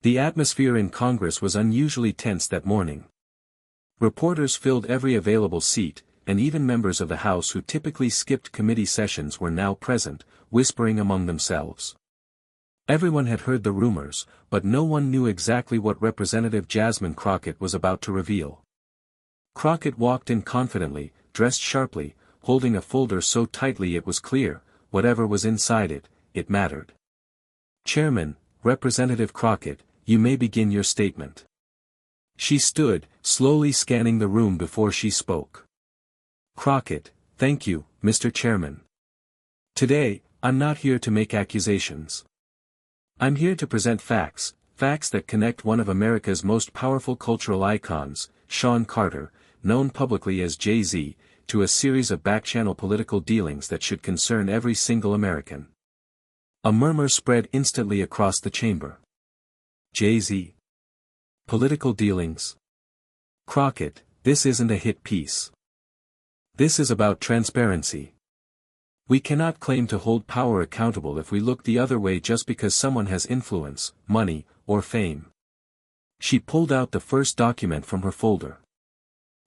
The atmosphere in Congress was unusually tense that morning. Reporters filled every available seat, and even members of the House who typically skipped committee sessions were now present, whispering among themselves. Everyone had heard the rumors, but no one knew exactly what Representative Jasmine Crockett was about to reveal. Crockett walked in confidently, dressed sharply, holding a folder so tightly it was clear, whatever was inside it, it mattered. "Chairman, Representative Crockett, you may begin your statement." She stood, slowly scanning the room before she spoke. "Crockett, thank you, Mr. Chairman. Today, I'm not here to make accusations. I'm here to present facts, facts that connect one of America's most powerful cultural icons, Sean Carter, known publicly as Jay-Z, to a series of back-channel political dealings that should concern every single American." A murmur spread instantly across the chamber. Jay-Z? Political dealings? Crockett, this isn't a hit piece. This is about transparency. We cannot claim to hold power accountable if we look the other way just because someone has influence, money, or fame. She pulled out the first document from her folder.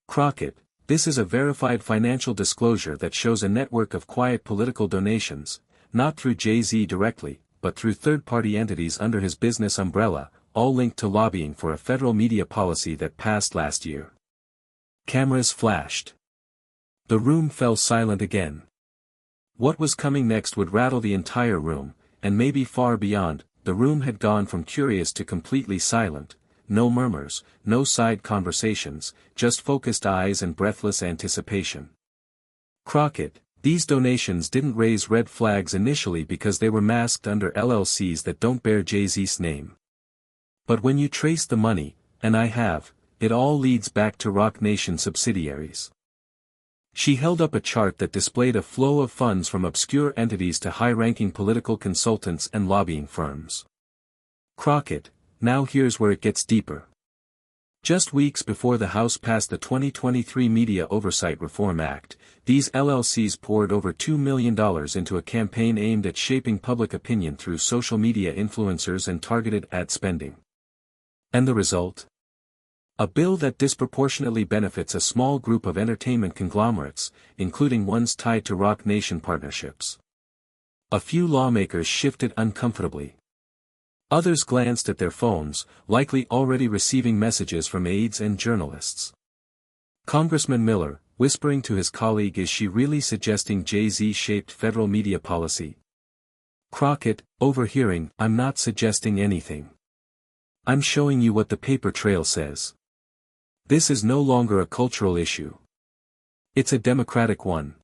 "Crockett, this is a verified financial disclosure that shows a network of quiet political donations, not through Jay-Z directly, but through third-party entities under his business umbrella, all linked to lobbying for a federal media policy that passed last year." Cameras flashed. The room fell silent again. What was coming next would rattle the entire room, and maybe far beyond. The room had gone from curious to completely silent, no murmurs, no side conversations, just focused eyes and breathless anticipation. "Crockett, these donations didn't raise red flags initially because they were masked under LLCs that don't bear Jay-Z's name. But when you trace the money, and I have, it all leads back to Roc Nation subsidiaries." She held up a chart that displayed a flow of funds from obscure entities to high-ranking political consultants and lobbying firms. "Crockett, now here's where it gets deeper. Just weeks before the House passed the 2023 Media Oversight Reform Act, these LLCs poured over $2 million into a campaign aimed at shaping public opinion through social media influencers and targeted ad spending. And the result? A bill that disproportionately benefits a small group of entertainment conglomerates, including ones tied to Roc Nation partnerships. A few lawmakers shifted uncomfortably. Others glanced at their phones, likely already receiving messages from aides and journalists. Congressman Miller, whispering to his colleague, "Is she really suggesting Jay-Z shaped federal media policy?" Crockett, overhearing, "I'm not suggesting anything. I'm showing you what the paper trail says. This is no longer a cultural issue. It's a democratic one."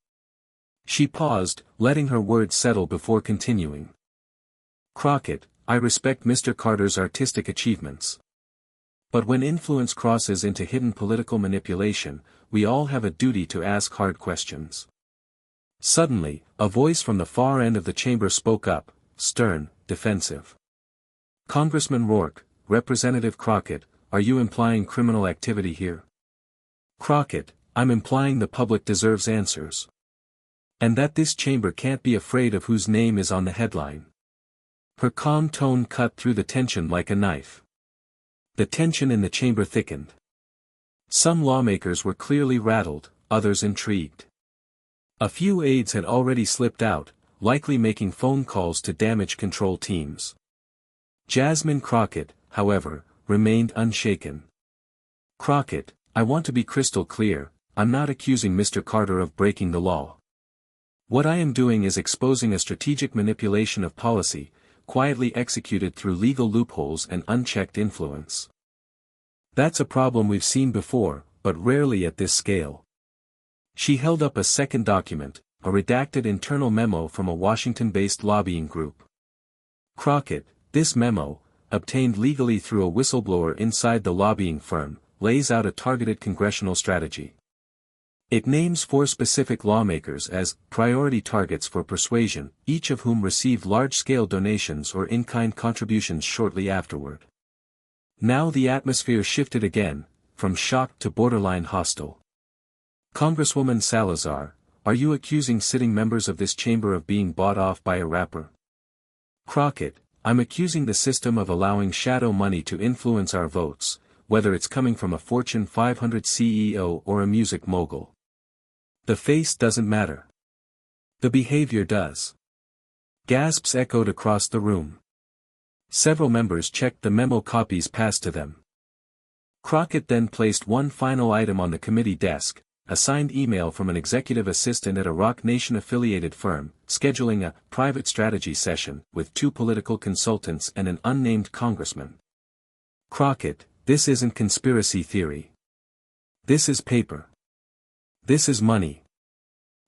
She paused, letting her words settle before continuing. "Crockett, I respect Mr. Carter's artistic achievements. But when influence crosses into hidden political manipulation, we all have a duty to ask hard questions." Suddenly, a voice from the far end of the chamber spoke up, stern, defensive. "Congressman Rourke, Representative Crockett, are you implying criminal activity here?" "Crockett, I'm implying the public deserves answers. And that this chamber can't be afraid of whose name is on the headline." Her calm tone cut through the tension like a knife. The tension in the chamber thickened. Some lawmakers were clearly rattled, others intrigued. A few aides had already slipped out, likely making phone calls to damage control teams. Jasmine Crockett, however, remained unshaken. "Crockett, I want to be crystal clear, I'm not accusing Mr. Carter of breaking the law. What I am doing is exposing a strategic manipulation of policy, quietly executed through legal loopholes and unchecked influence. That's a problem we've seen before, but rarely at this scale." She held up a second document, a redacted internal memo from a Washington-based lobbying group. "Crockett, this memo, obtained legally through a whistleblower inside the lobbying firm, lays out a targeted congressional strategy. It names 4 specific lawmakers as priority targets for persuasion, each of whom received large-scale donations or in-kind contributions shortly afterward." Now the atmosphere shifted again, from shocked to borderline hostile. "Congresswoman Salazar, are you accusing sitting members of this chamber of being bought off by a rapper?" Crockett, I'm accusing the system of allowing shadow money to influence our votes, whether it's coming from a Fortune 500 CEO or a music mogul. The face doesn't matter. The behavior does. Gasps echoed across the room. Several members checked the memo copies passed to them. Crockett then placed one final item on the committee desk, a signed email from an executive assistant at a Rock Nation-affiliated firm, scheduling a private strategy session with 2 political consultants and an unnamed congressman. Crockett, this isn't conspiracy theory. This is paper. This is money.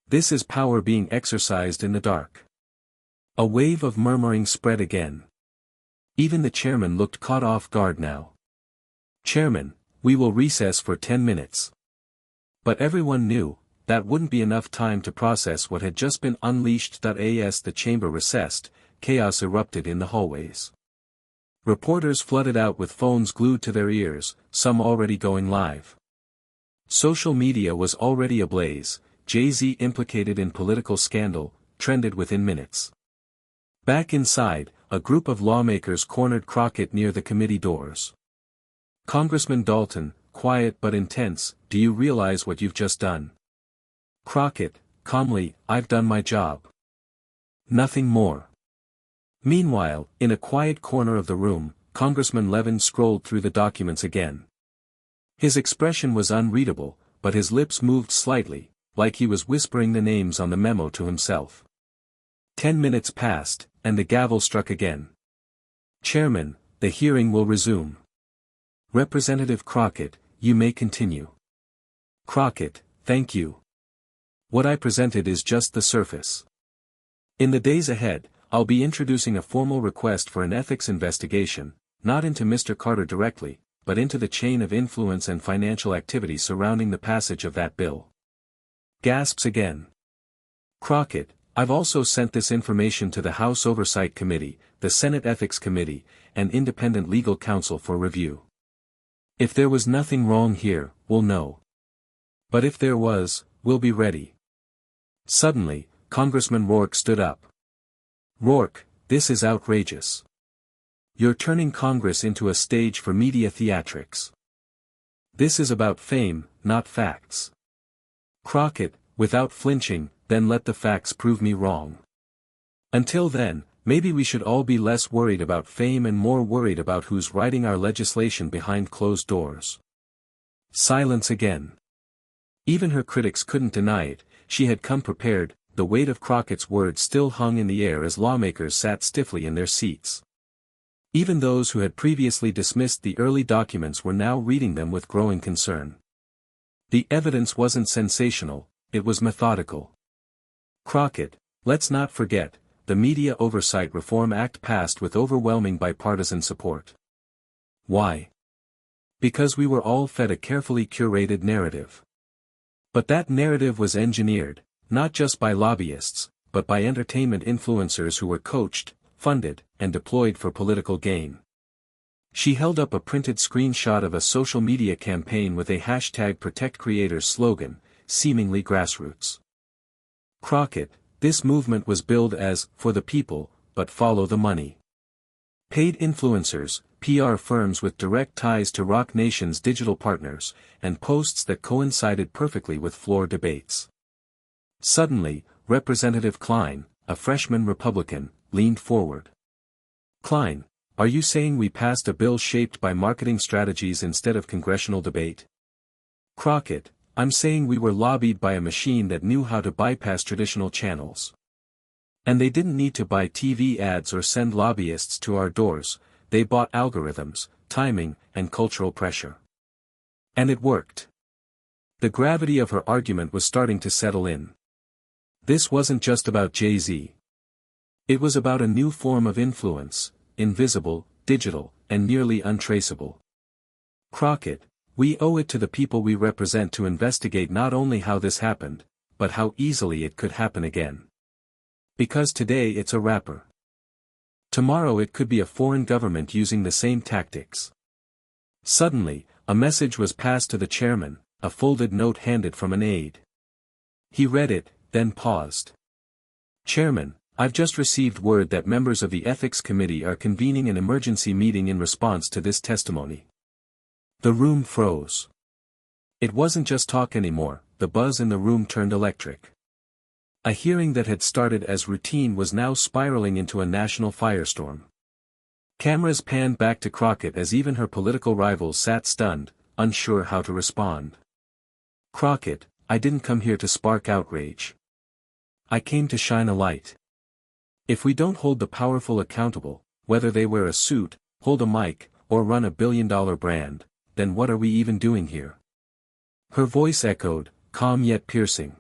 This is power being exercised in the dark. A wave of murmuring spread again. Even the chairman looked caught off guard now. Chairman, we will recess for 10 minutes. But everyone knew, that wouldn't be enough time to process what had just been unleashed. As the chamber recessed, chaos erupted in the hallways. Reporters flooded out with phones glued to their ears, some already going live. Social media was already ablaze. Jay-Z implicated in political scandal, trended within minutes. Back inside, a group of lawmakers cornered Crockett near the committee doors. Congressman Dalton, quiet but intense, do you realize what you've just done? Crockett, calmly, I've done my job. Nothing more. Meanwhile, in a quiet corner of the room, Congressman Levin scrolled through the documents again. His expression was unreadable, but his lips moved slightly, like he was whispering the names on the memo to himself. 10 minutes passed, and the gavel struck again. Chairman, the hearing will resume. Representative Crockett, you may continue. Crockett, thank you. What I presented is just the surface. In the days ahead, I'll be introducing a formal request for an ethics investigation, not into Mr. Carter directly, but into the chain of influence and financial activity surrounding the passage of that bill. Gasps again. Crockett, I've also sent this information to the House Oversight Committee, the Senate Ethics Committee, and independent legal counsel for review. If there was nothing wrong here, we'll know. But if there was, we'll be ready. Suddenly, Congressman Rourke stood up. Rourke, this is outrageous. You're turning Congress into a stage for media theatrics. This is about fame, not facts. Crockett, without flinching, then let the facts prove me wrong. Until then, maybe we should all be less worried about fame and more worried about who's writing our legislation behind closed doors. Silence again. Even her critics couldn't deny it, she had come prepared. The weight of Crockett's words still hung in the air as lawmakers sat stiffly in their seats. Even those who had previously dismissed the early documents were now reading them with growing concern. The evidence wasn't sensational, it was methodical. Crockett, let's not forget, the Media Oversight Reform Act passed with overwhelming bipartisan support. Why? Because we were all fed a carefully curated narrative. But that narrative was engineered, not just by lobbyists, but by entertainment influencers who were coached, funded, and deployed for political gain. She held up a printed screenshot of a social media campaign with a #ProtectCreators slogan, seemingly grassroots. Crockett, this movement was billed as, for the people, but follow the money. Paid influencers, PR firms with direct ties to Rock Nation's digital partners, and posts that coincided perfectly with floor debates. Suddenly, Representative Klein, a freshman Republican, leaned forward. Klein, are you saying we passed a bill shaped by marketing strategies instead of congressional debate? Crockett, I'm saying we were lobbied by a machine that knew how to bypass traditional channels. And they didn't need to buy TV ads or send lobbyists to our doors, they bought algorithms, timing, and cultural pressure. And it worked. The gravity of her argument was starting to settle in. This wasn't just about Jay-Z. It was about a new form of influence, invisible, digital, and nearly untraceable. Crockett, we owe it to the people we represent to investigate not only how this happened, but how easily it could happen again. Because today it's a rapper. Tomorrow it could be a foreign government using the same tactics. Suddenly, a message was passed to the chairman, a folded note handed from an aide. He read it, then paused. Chairman, I've just received word that members of the Ethics Committee are convening an emergency meeting in response to this testimony. The room froze. It wasn't just talk anymore, the buzz in the room turned electric. A hearing that had started as routine was now spiraling into a national firestorm. Cameras panned back to Crockett as even her political rivals sat stunned, unsure how to respond. "Crockett, I didn't come here to spark outrage. I came to shine a light. If we don't hold the powerful accountable, whether they wear a suit, hold a mic, or run a billion-dollar brand, then what are we even doing here?" Her voice echoed, calm yet piercing.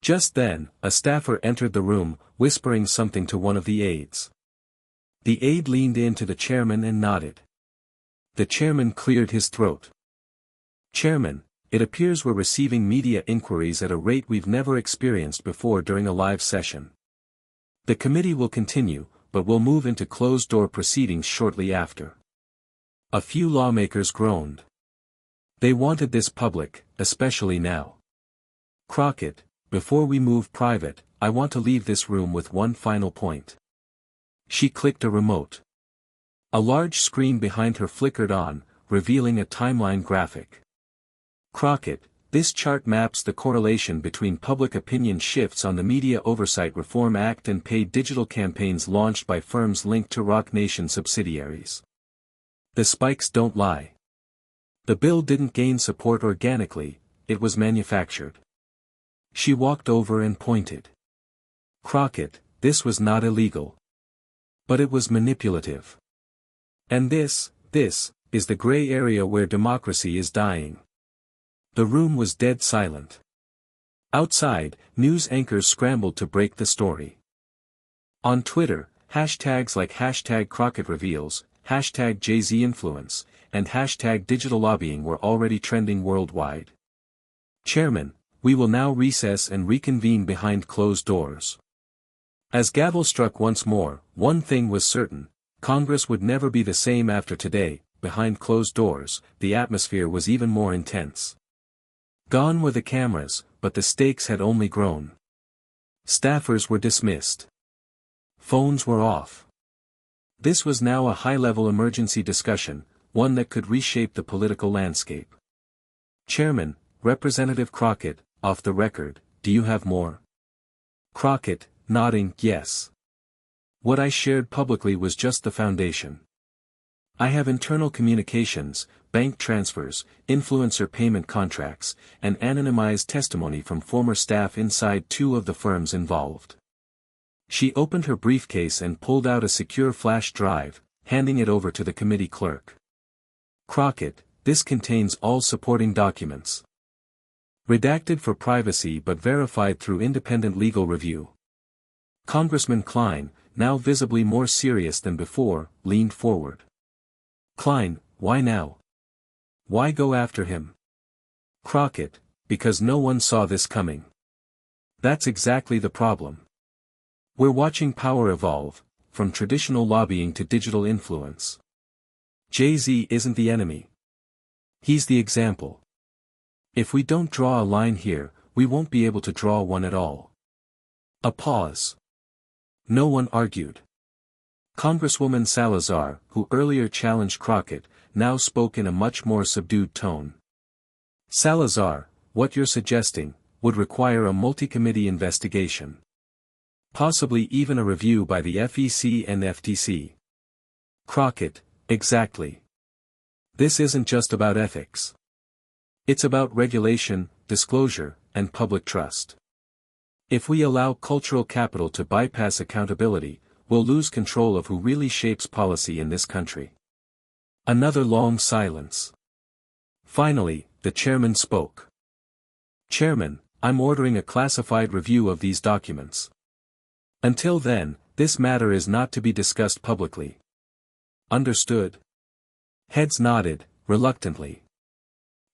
Just then, a staffer entered the room, whispering something to one of the aides. The aide leaned in to the chairman and nodded. The chairman cleared his throat. "Chairman, it appears we're receiving media inquiries at a rate we've never experienced before during a live session. The committee will continue, but will move into closed-door proceedings shortly after." A few lawmakers groaned. They wanted this public, especially now. "Crockett, before we move private, I want to leave this room with one final point." She clicked a remote. A large screen behind her flickered on, revealing a timeline graphic. "Crockett, this chart maps the correlation between public opinion shifts on the Media Oversight Reform Act and paid digital campaigns launched by firms linked to Roc Nation subsidiaries. The spikes don't lie. The bill didn't gain support organically, it was manufactured." She walked over and pointed. "Crockett, this was not illegal. But it was manipulative. And this is the gray area where democracy is dying." The room was dead silent. Outside, news anchors scrambled to break the story. On Twitter, hashtags like #CrockettReveals, #JZInfluence, and #DigitalLobbying were already trending worldwide. "Chairman, we will now recess and reconvene behind closed doors." As gavel struck once more, one thing was certain: Congress would never be the same after today. Behind closed doors, the atmosphere was even more intense. Gone were the cameras, but the stakes had only grown. Staffers were dismissed. Phones were off. This was now a high-level emergency discussion, one that could reshape the political landscape. "Chairman, Representative Crockett, off the record, do you have more?" Crockett, nodding yes. "What I shared publicly was just the foundation. I have internal communications, bank transfers, influencer payment contracts, and anonymized testimony from former staff inside 2 of the firms involved." She opened her briefcase and pulled out a secure flash drive, handing it over to the committee clerk. "Crockett, this contains all supporting documents. Redacted for privacy but verified through independent legal review." Congressman Klein, now visibly more serious than before, leaned forward. "Klein, why now? Why go after him?" Crockett, "Because no one saw this coming. That's exactly the problem. We're watching power evolve, from traditional lobbying to digital influence. Jay-Z isn't the enemy. He's the example. If we don't draw a line here, we won't be able to draw one at all." A pause. No one argued. Congresswoman Salazar, who earlier challenged Crockett, now spoke in a much more subdued tone. "Salazar, what you're suggesting, would require a multi-committee investigation. Possibly even a review by the FEC and FTC." Crockett, "Exactly. This isn't just about ethics. It's about regulation, disclosure, and public trust. If we allow cultural capital to bypass accountability, we'll lose control of who really shapes policy in this country." Another long silence. Finally, the chairman spoke. "Chairman, I'm ordering a classified review of these documents. Until then, this matter is not to be discussed publicly." "Understood." Heads nodded, reluctantly.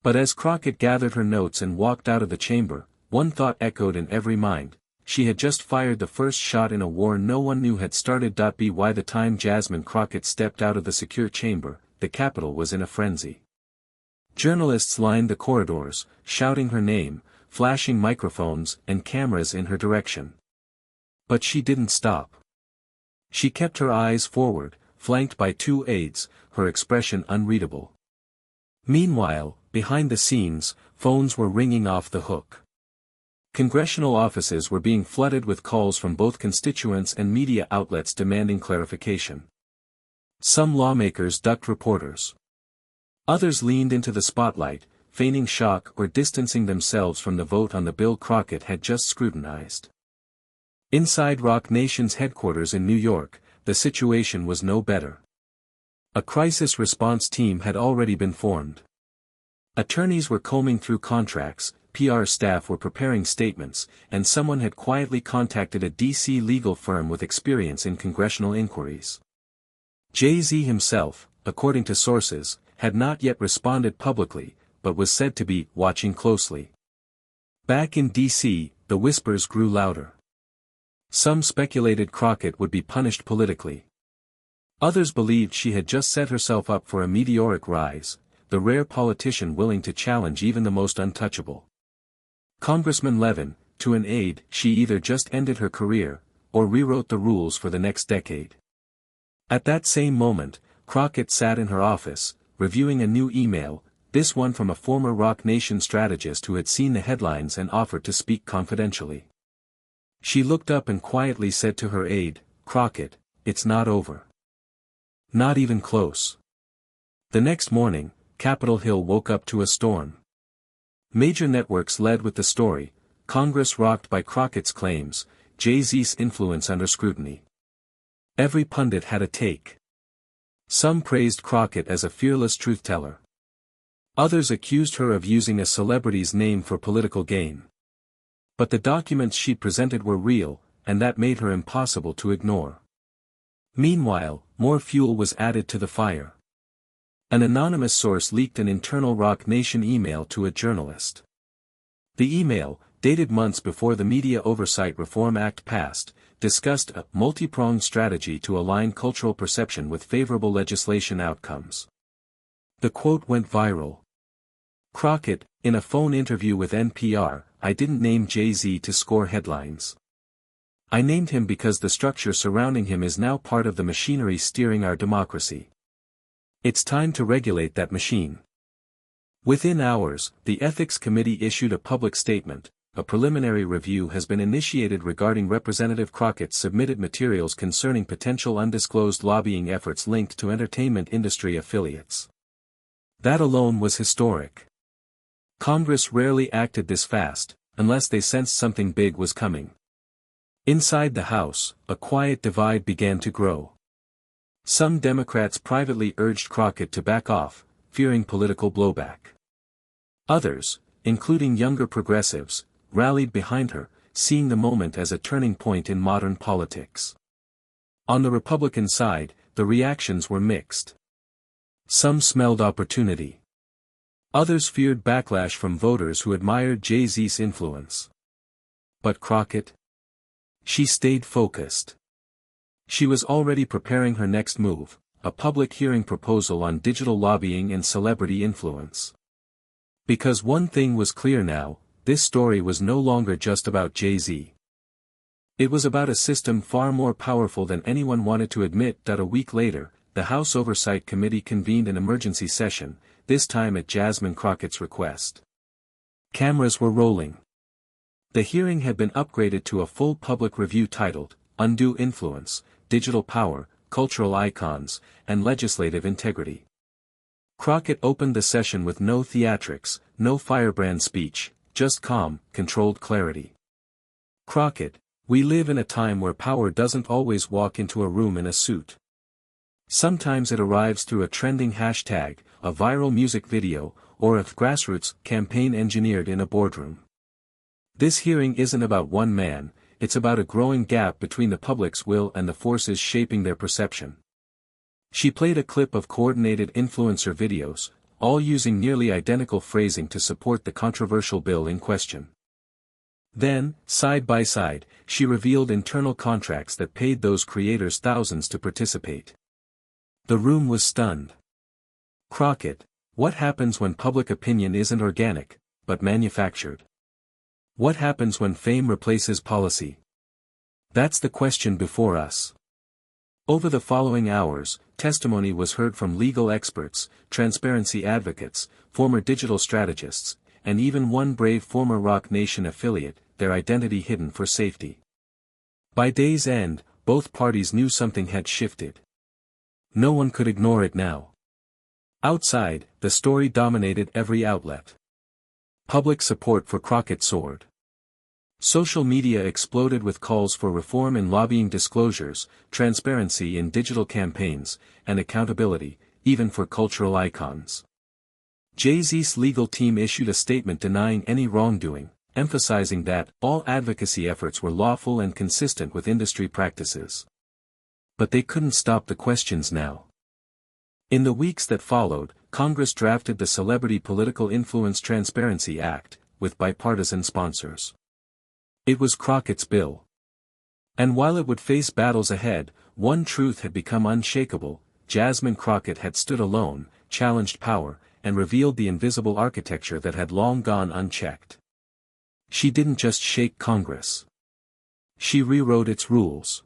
But as Crockett gathered her notes and walked out of the chamber, one thought echoed in every mind: she had just fired the first shot in a war no one knew had started. By the time Jasmine Crockett stepped out of the secure chamber, the Capitol was in a frenzy. Journalists lined the corridors, shouting her name, flashing microphones and cameras in her direction. But she didn't stop. She kept her eyes forward, flanked by two aides, her expression unreadable. Meanwhile, behind the scenes, phones were ringing off the hook. Congressional offices were being flooded with calls from both constituents and media outlets demanding clarification. Some lawmakers ducked reporters. Others leaned into the spotlight, feigning shock or distancing themselves from the vote on the bill Crockett had just scrutinized. Inside Roc Nation's headquarters in New York, the situation was no better. A crisis response team had already been formed. Attorneys were combing through contracts, PR staff were preparing statements, and someone had quietly contacted a D.C. legal firm with experience in congressional inquiries. Jay-Z himself, according to sources, had not yet responded publicly, but was said to be watching closely. Back in D.C., the whispers grew louder. Some speculated Crockett would be punished politically. Others believed she had just set herself up for a meteoric rise, the rare politician willing to challenge even the most untouchable. Congressman Levin, to an aide, she either just ended her career, or rewrote the rules for the next decade. At that same moment, Crockett sat in her office, reviewing a new email, this one from a former Roc Nation strategist who had seen the headlines and offered to speak confidentially. She looked up and quietly said to her aide, "Crockett, it's not over. Not even close." The next morning, Capitol Hill woke up to a storm. Major networks led with the story, Congress rocked by Crockett's claims, Jay-Z's influence under scrutiny. Every pundit had a take. Some praised Crockett as a fearless truth-teller. Others accused her of using a celebrity's name for political gain. But the documents she presented were real, and that made her impossible to ignore. Meanwhile, more fuel was added to the fire. An anonymous source leaked an internal Roc Nation email to a journalist. The email, dated months before the Media Oversight Reform Act passed, discussed a multi-pronged strategy to align cultural perception with favorable legislation outcomes. The quote went viral. Crockett, in a phone interview with NPR, "I didn't name Jay-Z to score headlines. I named him because the structure surrounding him is now part of the machinery steering our democracy. It's time to regulate that machine." Within hours, the Ethics Committee issued a public statement. A preliminary review has been initiated regarding Representative Crockett's submitted materials concerning potential undisclosed lobbying efforts linked to entertainment industry affiliates. That alone was historic. Congress rarely acted this fast, unless they sensed something big was coming. Inside the House, a quiet divide began to grow. Some Democrats privately urged Crockett to back off, fearing political blowback. Others, including younger progressives, rallied behind her, seeing the moment as a turning point in modern politics. On the Republican side, the reactions were mixed. Some smelled opportunity. Others feared backlash from voters who admired Jay-Z's influence. But Crockett? She stayed focused. She was already preparing her next move, a public hearing proposal on digital lobbying and celebrity influence. Because one thing was clear now, this story was no longer just about Jay-Z. It was about a system far more powerful than anyone wanted to admit. A week later, the House Oversight Committee convened an emergency session, this time at Jasmine Crockett's request. Cameras were rolling. The hearing had been upgraded to a full public review titled, Undue Influence, Digital Power, Cultural Icons, and Legislative Integrity. Crockett opened the session with no theatrics, no firebrand speech, just calm, controlled clarity. Crockett, we live in a time where power doesn't always walk into a room in a suit. Sometimes it arrives through a trending hashtag, a viral music video, or a grassroots campaign engineered in a boardroom. This hearing isn't about one man, it's about a growing gap between the public's will and the forces shaping their perception. She played a clip of coordinated influencer videos, all using nearly identical phrasing to support the controversial bill in question. Then, side by side, she revealed internal contracts that paid those creators thousands to participate. The room was stunned. Crockett, what happens when public opinion isn't organic, but manufactured? What happens when fame replaces policy? That's the question before us. Over the following hours, testimony was heard from legal experts, transparency advocates, former digital strategists, and even one brave former Rock Nation affiliate, their identity hidden for safety. By day's end, both parties knew something had shifted. No one could ignore it now. Outside, the story dominated every outlet. Public support for Crockett soared. Social media exploded with calls for reform in lobbying disclosures, transparency in digital campaigns, and accountability, even for cultural icons. Jay-Z's legal team issued a statement denying any wrongdoing, emphasizing that all advocacy efforts were lawful and consistent with industry practices. But they couldn't stop the questions now. In the weeks that followed, Congress drafted the Celebrity Political Influence Transparency Act, with bipartisan sponsors. It was Crockett's bill. And while it would face battles ahead, one truth had become unshakable: Jasmine Crockett had stood alone, challenged power, and revealed the invisible architecture that had long gone unchecked. She didn't just shake Congress. She rewrote its rules.